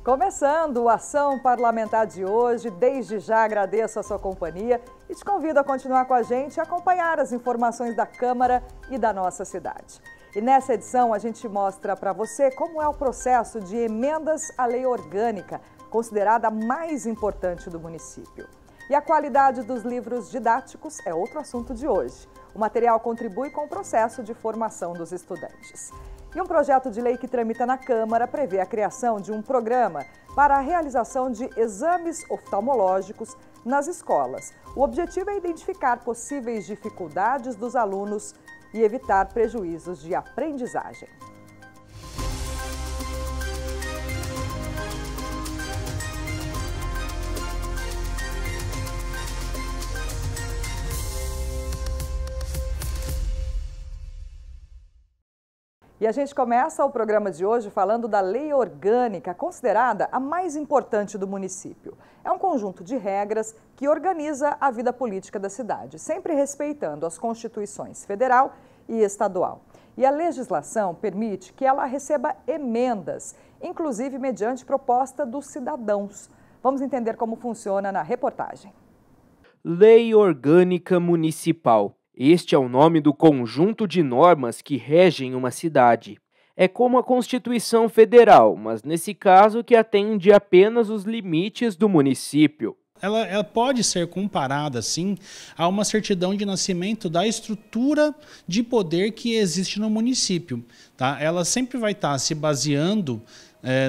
Começando o Ação Parlamentar de hoje, desde já agradeço a sua companhia e te convido a continuar com a gente e acompanhar as informações da Câmara e da nossa cidade. E nessa edição a gente mostra para você como é o processo de emendas à lei orgânica, considerada a mais importante do município. E a qualidade dos livros didáticos é outro assunto de hoje. O material contribui com o processo de formação dos estudantes. E um projeto de lei que tramita na Câmara prevê a criação de um programa para a realização de exames oftalmológicos nas escolas. O objetivo é identificar possíveis dificuldades dos alunos e evitar prejuízos de aprendizagem. E a gente começa o programa de hoje falando da lei orgânica, considerada a mais importante do município. É um conjunto de regras que organiza a vida política da cidade, sempre respeitando as constituições federal e estadual. E a legislação permite que ela receba emendas, inclusive mediante proposta dos cidadãos. Vamos entender como funciona na reportagem. Lei Orgânica Municipal. Este é o nome do conjunto de normas que regem uma cidade. É como a Constituição Federal, mas nesse caso que atende apenas os limites do município. Ela pode ser comparada, sim, a uma certidão de nascimento da estrutura de poder que existe no município. Tá? Ela sempre vai estar se baseando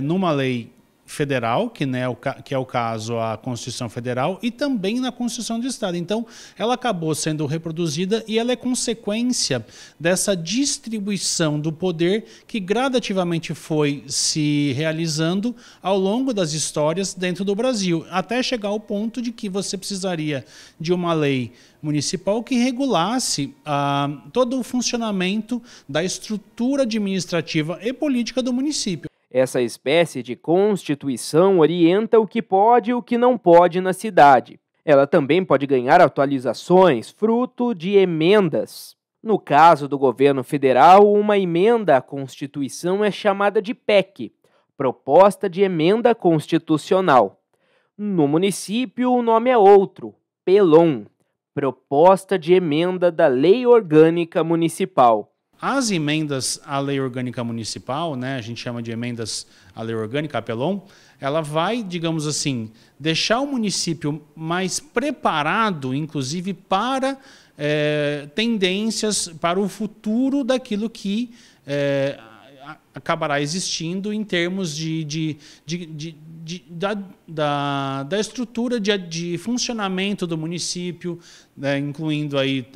numa lei federal, que é o caso a Constituição Federal, e também na Constituição do Estado. Então, ela acabou sendo reproduzida e ela é consequência dessa distribuição do poder que gradativamente foi se realizando ao longo das histórias dentro do Brasil, até chegar ao ponto de que você precisaria de uma lei municipal que regulasse todo o funcionamento da estrutura administrativa e política do município. Essa espécie de constituição orienta o que pode e o que não pode na cidade. Ela também pode ganhar atualizações fruto de emendas. No caso do governo federal, uma emenda à Constituição é chamada de PEC, Proposta de Emenda Constitucional. No município, o nome é outro, PELOM, Proposta de Emenda da Lei Orgânica Municipal. As emendas à Lei Orgânica Municipal, a gente chama de emendas à Lei Orgânica, a PELOM, ela vai, digamos assim, deixar o município mais preparado, inclusive, para tendências, para o futuro daquilo que acabará existindo em termos da estrutura de funcionamento do município, incluindo aí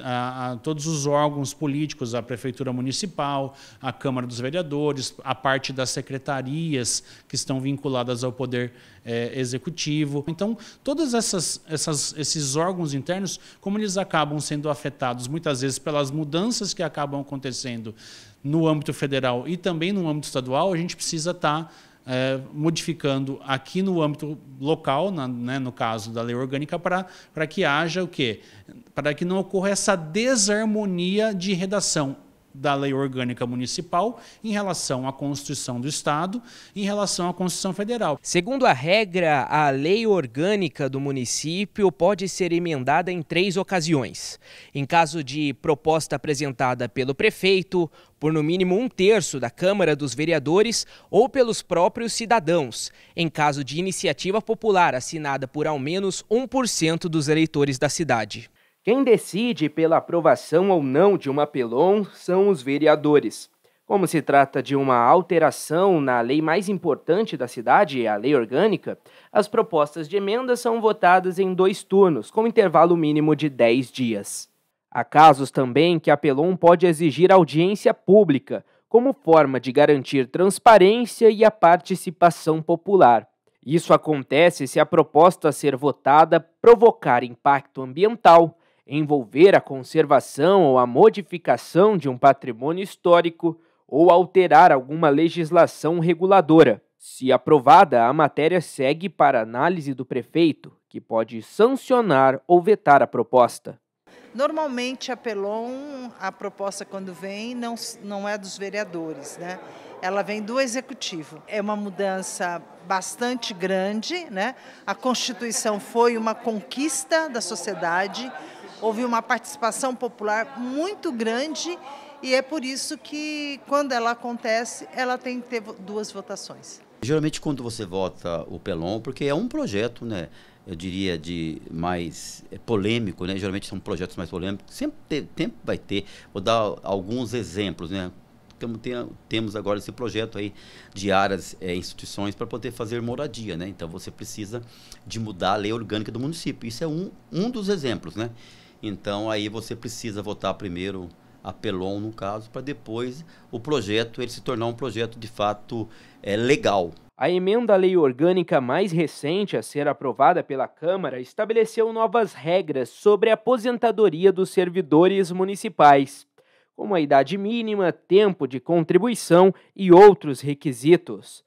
todos os órgãos políticos, a Prefeitura Municipal, a Câmara dos Vereadores, a parte das secretarias que estão vinculadas ao Poder Executivo. Então, todos esses órgãos internos, como eles acabam sendo afetados muitas vezes pelas mudanças que acabam acontecendo no âmbito federal e também no âmbito estadual, a gente precisa estar modificando aqui no âmbito local, no caso da lei orgânica, para que haja o quê? Para que não ocorra essa desarmonia de redação da lei orgânica municipal em relação à Constituição do Estado, em relação à Constituição Federal. Segundo a regra, a lei orgânica do município pode ser emendada em 3 ocasiões. Em caso de proposta apresentada pelo prefeito, por no mínimo 1/3 da Câmara dos Vereadores ou pelos próprios cidadãos, em caso de iniciativa popular assinada por ao menos 1% dos eleitores da cidade. Quem decide pela aprovação ou não de uma PELOM são os vereadores. Como se trata de uma alteração na lei mais importante da cidade, a lei orgânica, as propostas de emenda são votadas em 2 turnos, com intervalo mínimo de 10 dias. Há casos também que a PELOM pode exigir audiência pública, como forma de garantir transparência e a participação popular. Isso acontece se a proposta a ser votada provocar impacto ambiental, envolver a conservação ou a modificação de um patrimônio histórico ou alterar alguma legislação reguladora. Se aprovada, a matéria segue para análise do prefeito, que pode sancionar ou vetar a proposta. Normalmente a PELOM, a proposta quando vem, não é dos vereadores, ela vem do Executivo. É uma mudança bastante grande, né? A Constituição foi uma conquista da sociedade, houve uma participação popular muito grande e é por isso que, quando ela acontece, ela tem que ter 2 votações. Geralmente, quando você vota o PELON, porque é um projeto, né? Eu diria de mais polêmico, né? Geralmente são projetos mais polêmicos, sempre vai ter. Vou dar alguns exemplos, né? Temos agora esse projeto aí de áreas, instituições para poder fazer moradia, né? Então você precisa de mudar a lei orgânica do município. Isso é um dos exemplos, né? Então aí você precisa votar primeiro a PELON, no caso, para depois o projeto ele se tornar um projeto de fato legal. A emenda à lei orgânica mais recente a ser aprovada pela Câmara estabeleceu novas regras sobre a aposentadoria dos servidores municipais, como a idade mínima, tempo de contribuição e outros requisitos.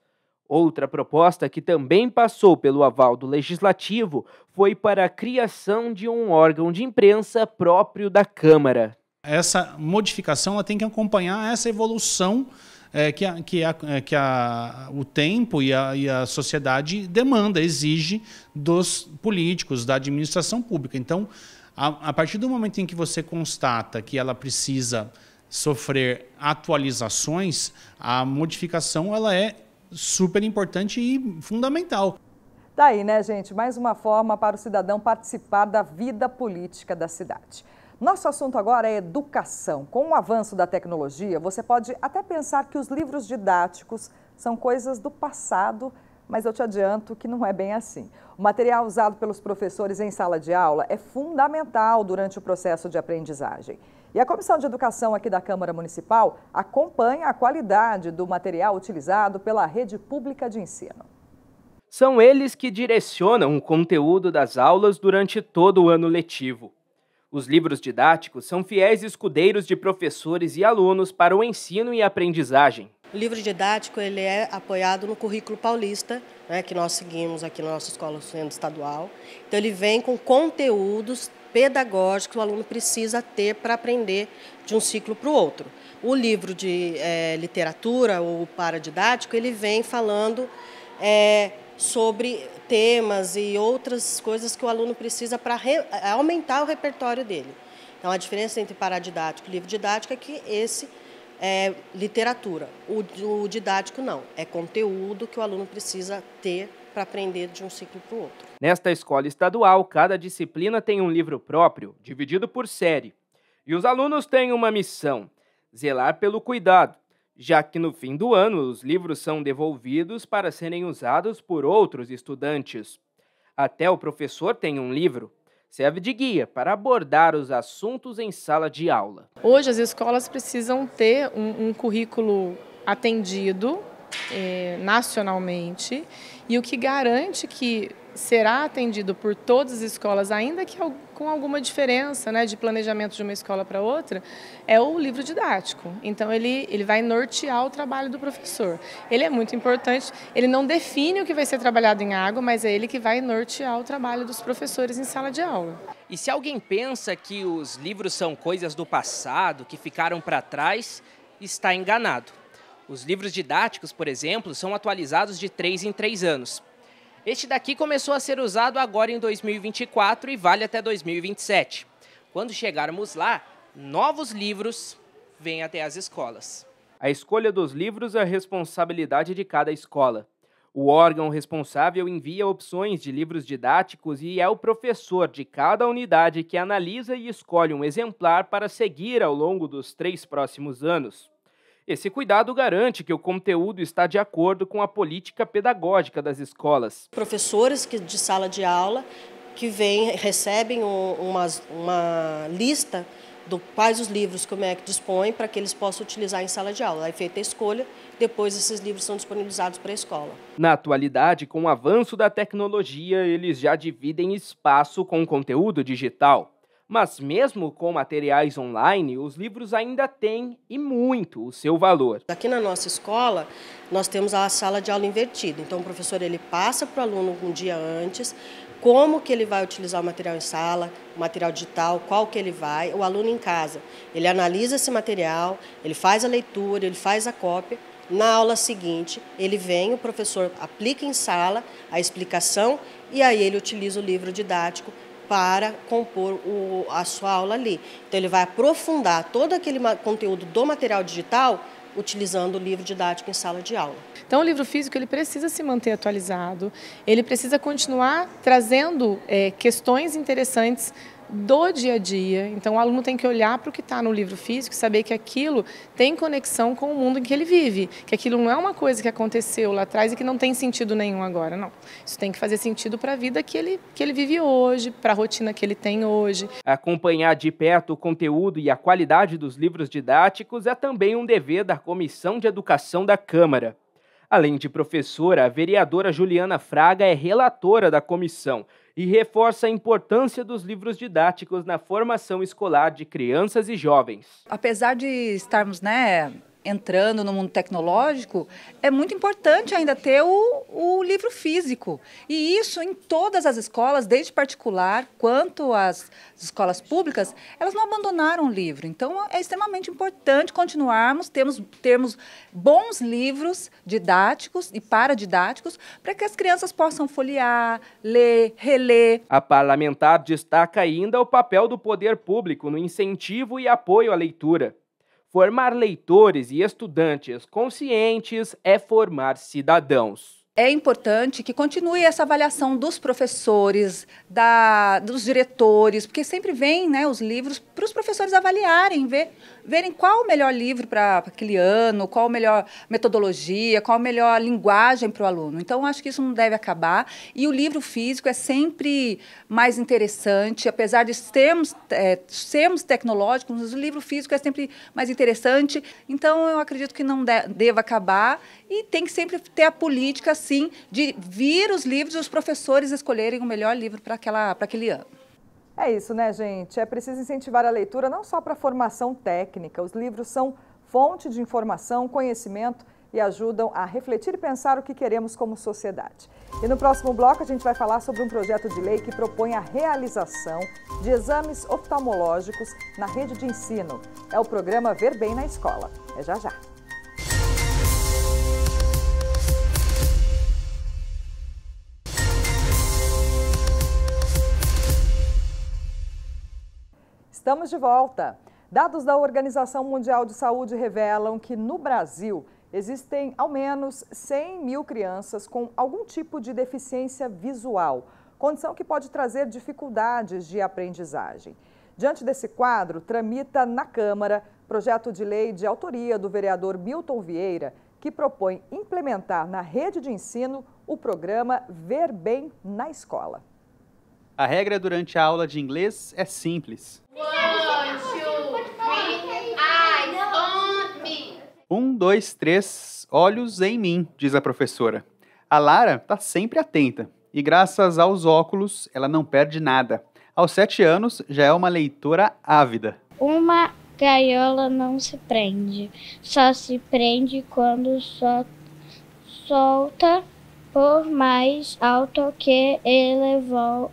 Outra proposta que também passou pelo aval do Legislativo foi para a criação de um órgão de imprensa próprio da Câmara. Essa modificação ela tem que acompanhar essa evolução o tempo e a sociedade demanda, exige dos políticos, da administração pública. Então, a partir do momento em que você constata que ela precisa sofrer atualizações, a modificação ela é super importante e fundamental. Daí, né, gente, mais uma forma para o cidadão participar da vida política da cidade. Nosso assunto agora é educação. Com o avanço da tecnologia, você pode até pensar que os livros didáticos são coisas do passado, mas eu te adianto que não é bem assim. O material usado pelos professores em sala de aula é fundamental durante o processo de aprendizagem. E a Comissão de Educação aqui da Câmara Municipal acompanha a qualidade do material utilizado pela rede pública de ensino. São eles que direcionam o conteúdo das aulas durante todo o ano letivo. Os livros didáticos são fiéis escudeiros de professores e alunos para o ensino e aprendizagem. O livro didático ele é apoiado no currículo paulista, né, que nós seguimos aqui na nossa escola centro estadual. Então ele vem com conteúdos pedagógicos que o aluno precisa ter para aprender de um ciclo para o outro. O livro de literatura ou paradidático ele vem falando sobre temas e outras coisas que o aluno precisa para aumentar o repertório dele. Então, a diferença entre paradidático e livro didático é que esse é literatura, o didático não, é conteúdo que o aluno precisa ter para aprender de um ciclo para o outro. Nesta escola estadual, cada disciplina tem um livro próprio, dividido por série. E os alunos têm uma missão: zelar pelo cuidado, já que no fim do ano os livros são devolvidos para serem usados por outros estudantes. Até o professor tem um livro, serve de guia para abordar os assuntos em sala de aula. Hoje as escolas precisam ter um currículo atendido nacionalmente e o que garante que será atendido por todas as escolas, ainda que com alguma diferença, né, de planejamento de uma escola para outra, é o livro didático. Então ele vai nortear o trabalho do professor. Ele é muito importante, ele não define o que vai ser trabalhado em água, mas é ele que vai nortear o trabalho dos professores em sala de aula. E se alguém pensa que os livros são coisas do passado, que ficaram para trás, está enganado. Os livros didáticos, por exemplo, são atualizados de 3 em 3 anos. Este daqui começou a ser usado agora em 2024 e vale até 2027. Quando chegarmos lá, novos livros vêm até as escolas. A escolha dos livros é a responsabilidade de cada escola. O órgão responsável envia opções de livros didáticos e é o professor de cada unidade que analisa e escolhe um exemplar para seguir ao longo dos 3 próximos anos. Esse cuidado garante que o conteúdo está de acordo com a política pedagógica das escolas. Professores de sala de aula que recebem uma lista de quais os livros que o MEC dispõe para que eles possam utilizar em sala de aula. Aí feita a escolha, depois esses livros são disponibilizados para a escola. Na atualidade, com o avanço da tecnologia, eles já dividem espaço com conteúdo digital. Mas mesmo com materiais online, os livros ainda têm, e muito, o seu valor. Aqui na nossa escola, nós temos a sala de aula invertida. Então, o professor ele passa para o aluno um dia antes, como que ele vai utilizar o material em sala, o material digital, qual que ele vai. O aluno em casa, ele analisa esse material, ele faz a leitura, ele faz a cópia Na aula seguinte, ele vem, o professor aplica em sala a explicação e aí ele utiliza o livro didático para compor a sua aula ali. Então ele vai aprofundar todo aquele conteúdo do material digital utilizando o livro didático em sala de aula. Então o livro físico ele precisa se manter atualizado, ele precisa continuar trazendo questões interessantes do dia a dia. Então o aluno tem que olhar para o que está no livro físico e saber que aquilo tem conexão com o mundo em que ele vive, que aquilo não é uma coisa que aconteceu lá atrás e que não tem sentido nenhum agora, não. Isso tem que fazer sentido para a vida que ele vive hoje, para a rotina que ele tem hoje. Acompanhar de perto o conteúdo e a qualidade dos livros didáticos é também um dever da Comissão de Educação da Câmara. Além de professora, a vereadora Juliana Fraga é relatora da comissão e reforça a importância dos livros didáticos na formação escolar de crianças e jovens. Apesar de estarmos, entrando no mundo tecnológico, é muito importante ainda ter o livro físico. E isso em todas as escolas, desde particular quanto as escolas públicas, elas não abandonaram o livro. Então é extremamente importante continuarmos, termos bons livros didáticos e paradidáticos para que as crianças possam folhear, ler, reler. A parlamentar destaca ainda o papel do poder público no incentivo e apoio à leitura. Formar leitores e estudantes conscientes é formar cidadãos. É importante que continue essa avaliação dos professores, dos diretores, porque sempre vem os livros para os professores avaliarem, verem qual o melhor livro para aquele ano, qual a melhor metodologia, qual a melhor linguagem para o aluno. Então, acho que isso não deve acabar. E o livro físico é sempre mais interessante, apesar de sermos tecnológicos, o livro físico é sempre mais interessante. Então, eu acredito que não deva acabar e tem que sempre ter a política, sim, de vir os livros e os professores escolherem o melhor livro para aquele ano. É isso, né, gente? É preciso incentivar a leitura não só para a formação técnica. Os livros são fonte de informação, conhecimento e ajudam a refletir e pensar o que queremos como sociedade. E no próximo bloco a gente vai falar sobre um projeto de lei que propõe a realização de exames oftalmológicos na rede de ensino. É o programa Ver Bem na Escola. É já já. Estamos de volta. Dados da Organização Mundial de Saúde revelam que no Brasil existem ao menos 100 mil crianças com algum tipo de deficiência visual, condição que pode trazer dificuldades de aprendizagem. Diante desse quadro, tramita na Câmara projeto de lei de autoria do vereador Milton Vieira, que propõe implementar na rede de ensino o programa Ver Bem na Escola. A regra durante a aula de inglês é simples. 1, 2, 3, olhos em mim, diz a professora. A Lara está sempre atenta e graças aos óculos ela não perde nada. Aos 7 anos já é uma leitora ávida. Uma gaiola não se prende, só se prende quando solta por mais alto que ele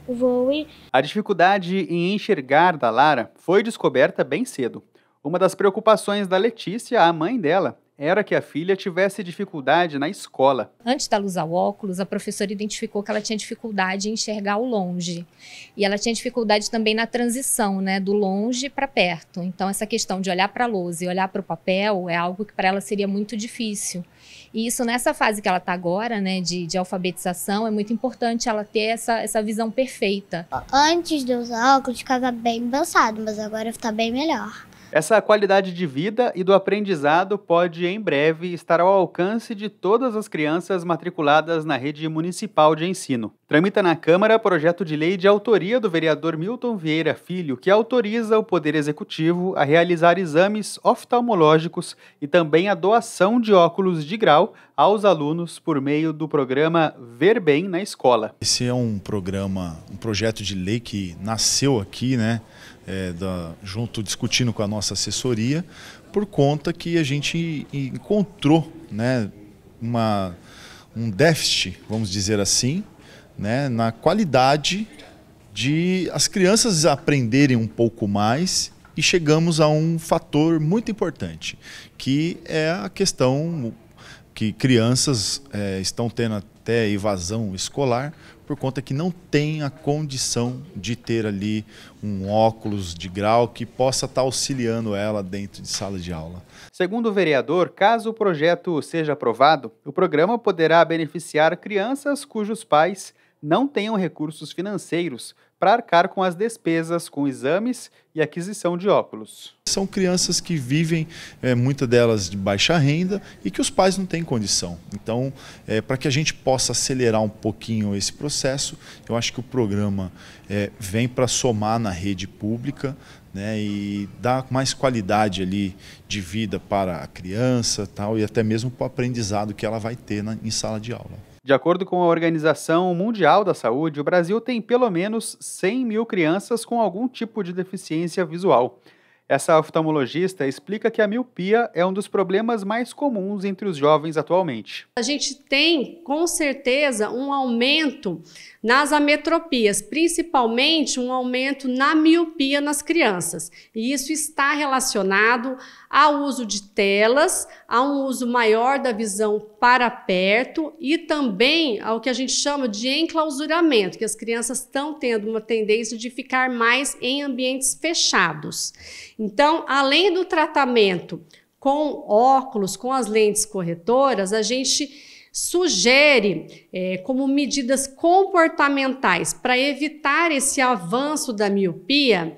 voe. A dificuldade em enxergar da Lara foi descoberta bem cedo. Uma das preocupações da Letícia, a mãe dela, era que a filha tivesse dificuldade na escola. Antes dela usar o óculos, a professora identificou que ela tinha dificuldade em enxergar ao longe. E ela tinha dificuldade também na transição, do longe para perto. Então, essa questão de olhar para a lousa e olhar para o papel é algo que para ela seria muito difícil. E isso nessa fase que ela está agora, de alfabetização, é muito importante ela ter essa visão perfeita. Antes de usar óculos, ficava bem embaçado, mas agora está bem melhor. Essa qualidade de vida e do aprendizado pode, em breve, estar ao alcance de todas as crianças matriculadas na rede municipal de ensino. Tramita na Câmara projeto de lei de autoria do vereador Milton Vieira Filho, que autoriza o Poder Executivo a realizar exames oftalmológicos e também a doação de óculos de grau aos alunos por meio do programa Ver Bem na Escola. Esse é um projeto de lei que nasceu aqui, junto discutindo com a nossa assessoria, por conta que a gente encontrou um déficit, vamos dizer assim, na qualidade de as crianças aprenderem um pouco mais, e chegamos a um fator muito importante, que é a questão que crianças estão tendo até evasão escolar por conta que não tem a condição de ter ali um óculos de grau que possa estar auxiliando ela dentro de sala de aula. Segundo o vereador, caso o projeto seja aprovado, o programa poderá beneficiar crianças cujos pais não tenham recursos financeiros para arcar com as despesas com exames e aquisição de óculos. São crianças que vivem, muitas delas de baixa renda e que os pais não têm condição. Então, para que a gente possa acelerar um pouquinho esse processo, eu acho que o programa vem para somar na rede pública, né, e dar mais qualidade ali de vida para a criança, tal, e até mesmo para o aprendizado que ela vai ter em sala de aula. De acordo com a Organização Mundial da Saúde, o Brasil tem pelo menos 100 mil crianças com algum tipo de deficiência visual. Essa oftalmologista explica que a miopia é um dos problemas mais comuns entre os jovens atualmente. A gente tem, com certeza, um aumento nas ametropias, principalmente um aumento na miopia nas crianças. E isso está relacionado ao uso de telas, a um uso maior da visão para perto e também ao que a gente chama de enclausuramento, que as crianças estão tendo uma tendência de ficar mais em ambientes fechados. Então, além do tratamento com óculos, com as lentes corretoras, a gente sugere como medidas comportamentais para evitar esse avanço da miopia,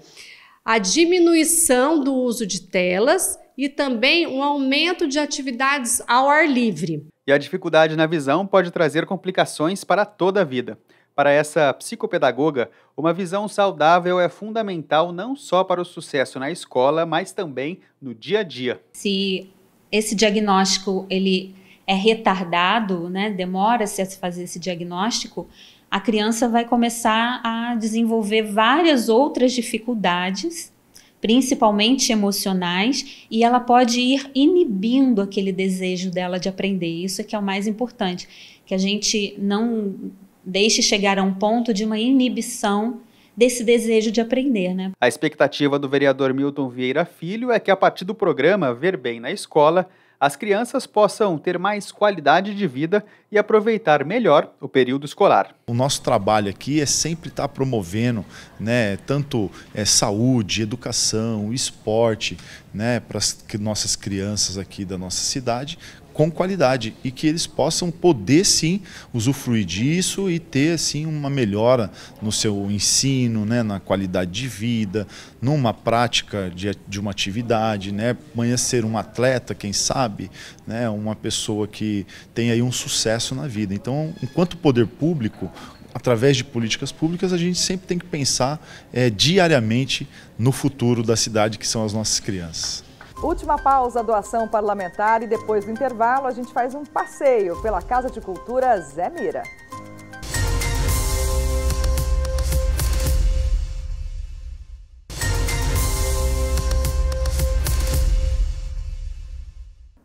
a diminuição do uso de telas e também um aumento de atividades ao ar livre. E a dificuldade na visão pode trazer complicações para toda a vida. Para essa psicopedagoga, uma visão saudável é fundamental não só para o sucesso na escola, mas também no dia a dia. Se esse diagnóstico ele é retardado, né, demora-se a se fazer esse diagnóstico, a criança vai começar a desenvolver várias outras dificuldades, principalmente emocionais, e ela pode ir inibindo aquele desejo dela de aprender. Isso é que é o mais importante, que a gente não deixe chegar a um ponto de uma inibição desse desejo de aprender, né? A expectativa do vereador Milton Vieira Filho é que, a partir do programa Ver Bem na Escola, as crianças possam ter mais qualidade de vida e aproveitar melhor o período escolar. O nosso trabalho aqui é sempre estar promovendo, né, tanto saúde, educação, esporte, né, para as nossas crianças aqui da nossa cidade, com qualidade, e que eles possam poder sim usufruir disso e ter sim uma melhora no seu ensino, né, na qualidade de vida, numa prática de uma atividade, né, amanhã ser um atleta, quem sabe, né, uma pessoa que tem aí um sucesso na vida. Então, enquanto poder público, através de políticas públicas, a gente sempre tem que pensar diariamente no futuro da cidade, que são as nossas crianças. Última pausa do Ação Parlamentar e depois do intervalo a gente faz um passeio pela Casa de Cultura Zé Mira.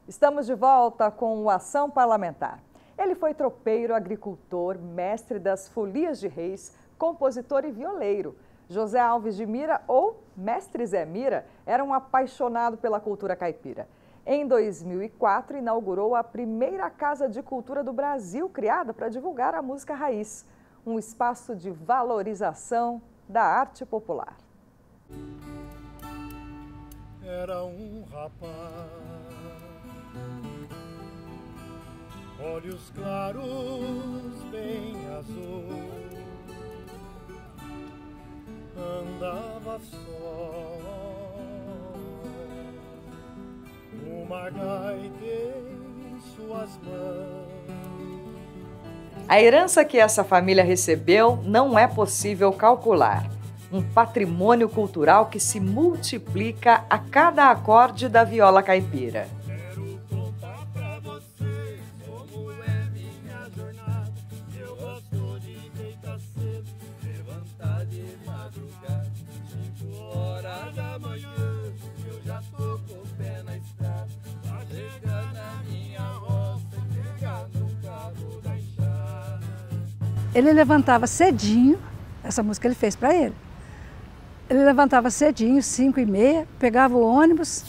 Estamos de volta com o Ação Parlamentar. Ele foi tropeiro, agricultor, mestre das folias de reis, compositor e violeiro. José Alves de Mira, ou Mestre Zé Mira, era um apaixonado pela cultura caipira. Em 2004, inaugurou a primeira Casa de Cultura do Brasil, criada para divulgar a música raiz, um espaço de valorização da arte popular. Era um rapaz, olhos claros, bem azul, andava só, uma gaita em suas mãos. A herança que essa família recebeu não é possível calcular. Um patrimônio cultural que se multiplica a cada acorde da viola caipira. Ele levantava cedinho, essa música ele fez para ele. Ele levantava cedinho, 5h30, pegava o ônibus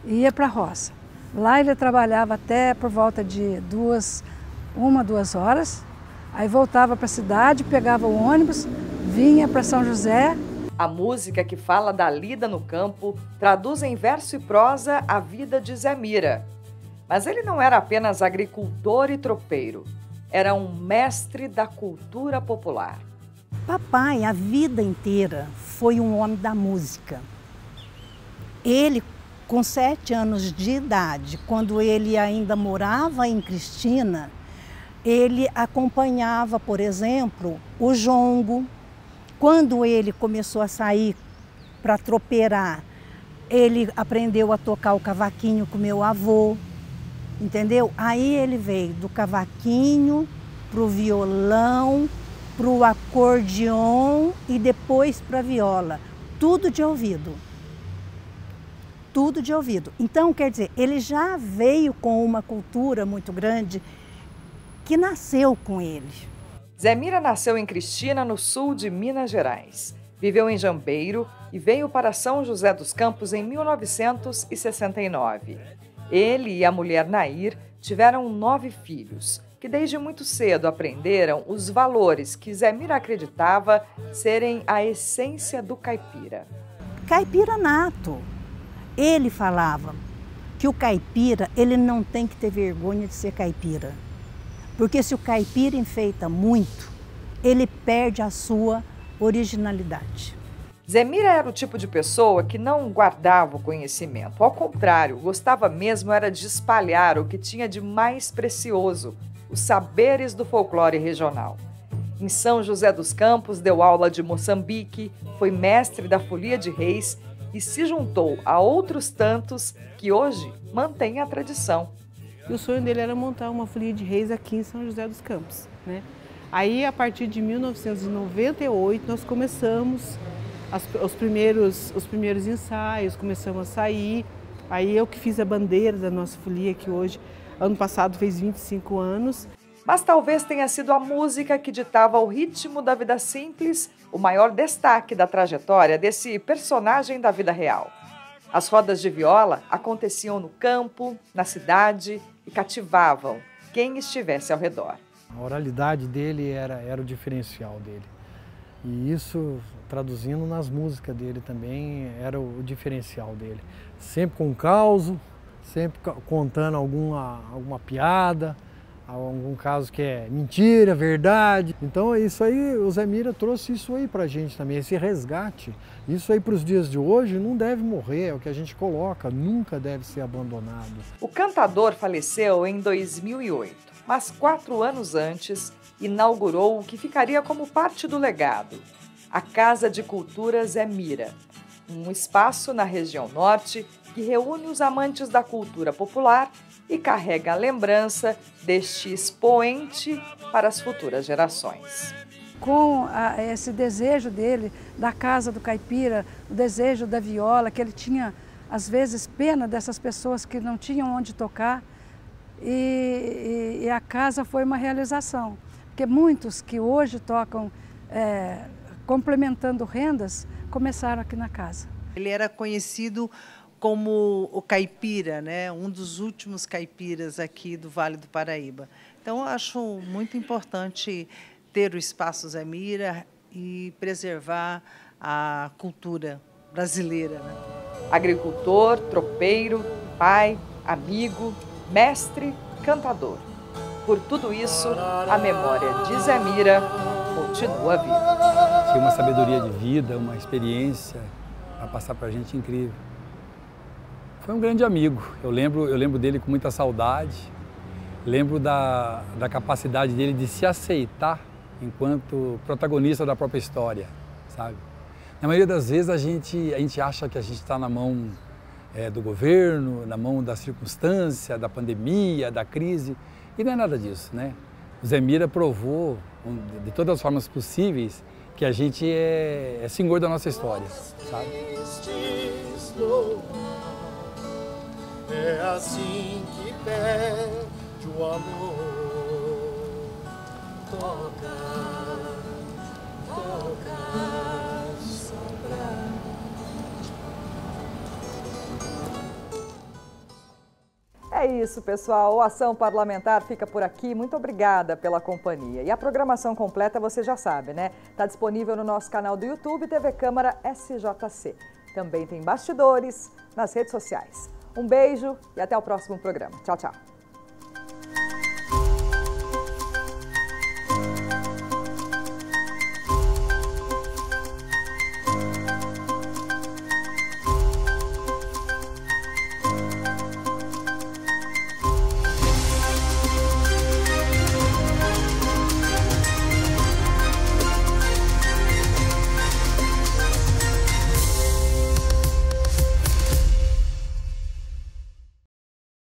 e ia para a roça. Lá ele trabalhava até por volta de 1, 2 horas. Aí voltava para a cidade, pegava o ônibus, vinha para São José. A música que fala da lida no campo traduz em verso e prosa a vida de Zé Mira. Mas ele não era apenas agricultor e tropeiro, era um mestre da cultura popular. Papai, a vida inteira, foi um homem da música. Ele, com 7 anos de idade, quando ele ainda morava em Cristina, ele acompanhava, por exemplo, o jongo. Quando ele começou a sair para tropeirar, ele aprendeu a tocar o cavaquinho com meu avô, entendeu? Aí ele veio do cavaquinho para o violão, para o acordeon e depois para a viola. Tudo de ouvido. Tudo de ouvido. Então, quer dizer, ele já veio com uma cultura muito grande que nasceu com ele. Zé Mira nasceu em Cristina, no sul de Minas Gerais. Viveu em Jambeiro e veio para São José dos Campos em 1969. Ele e a mulher Nair tiveram 9 filhos, que desde muito cedo aprenderam os valores que Zé Mira acreditava serem a essência do caipira. Caipira nato. Ele falava que o caipira, ele não tem que ter vergonha de ser caipira. Porque se o caipira enfeita muito, ele perde a sua originalidade. Zé Mira era o tipo de pessoa que não guardava o conhecimento. Ao contrário, gostava mesmo era de espalhar o que tinha de mais precioso, os saberes do folclore regional. Em São José dos Campos, deu aula de Moçambique, foi mestre da Folia de Reis e se juntou a outros tantos que hoje mantêm a tradição. E o sonho dele era montar uma folia de reis aqui em São José dos Campos, né? Aí, a partir de 1998, nós começamos os primeiros ensaios, começamos a sair. Aí eu que fiz a bandeira da nossa folia, que hoje, ano passado, fez 25 anos. Mas talvez tenha sido a música que ditava o ritmo da vida simples, o maior destaque da trajetória desse personagem da vida real. As rodas de viola aconteciam no campo, na cidade e cativavam quem estivesse ao redor. A oralidade dele era o diferencial dele. E isso, traduzindo nas músicas dele também, era o diferencial dele. Sempre com causo, sempre contando alguma piada, algum caso que é mentira, verdade. Então isso aí, o Zé Mira trouxe isso aí pra gente também, esse resgate. Isso aí para os dias de hoje não deve morrer, é o que a gente coloca, nunca deve ser abandonado. O cantador faleceu em 2008, mas 4 anos antes inaugurou o que ficaria como parte do legado, a Casa de Cultura Zé Mira, um espaço na região norte que reúne os amantes da cultura popular e carrega a lembrança deste expoente para as futuras gerações. Com esse desejo dele, da casa do caipira, o desejo da viola, que ele tinha, às vezes, pena dessas pessoas que não tinham onde tocar, e a casa foi uma realização. Porque muitos que hoje tocam complementando rendas, começaram aqui na casa. Ele era conhecido como o caipira, né? Um dos últimos caipiras aqui do Vale do Paraíba. Então, eu acho muito importante ter o Espaço Zé Mira e preservar a cultura brasileira, né? Agricultor, tropeiro, pai, amigo, mestre, cantador. Por tudo isso, a memória de Zé Mira continua viva. Tinha uma sabedoria de vida, uma experiência para passar para a gente incrível. Foi um grande amigo. Eu lembro dele com muita saudade. Lembro da capacidade dele de se aceitar enquanto protagonista da própria história, sabe? Na maioria das vezes a gente acha que a gente está na mão do governo, na mão da circunstância, da pandemia, da crise, e não é nada disso, né? O Zé Mira provou, de todas as formas possíveis, que a gente é senhor da nossa história, sabe? É assim que pede o amor. Toca, só pra... É isso, pessoal. O Ação Parlamentar fica por aqui. Muito obrigada pela companhia. E a programação completa você já sabe, né? Está disponível no nosso canal do YouTube, TV Câmara SJC. Também tem bastidores nas redes sociais. Um beijo e até o próximo programa. Tchau, tchau.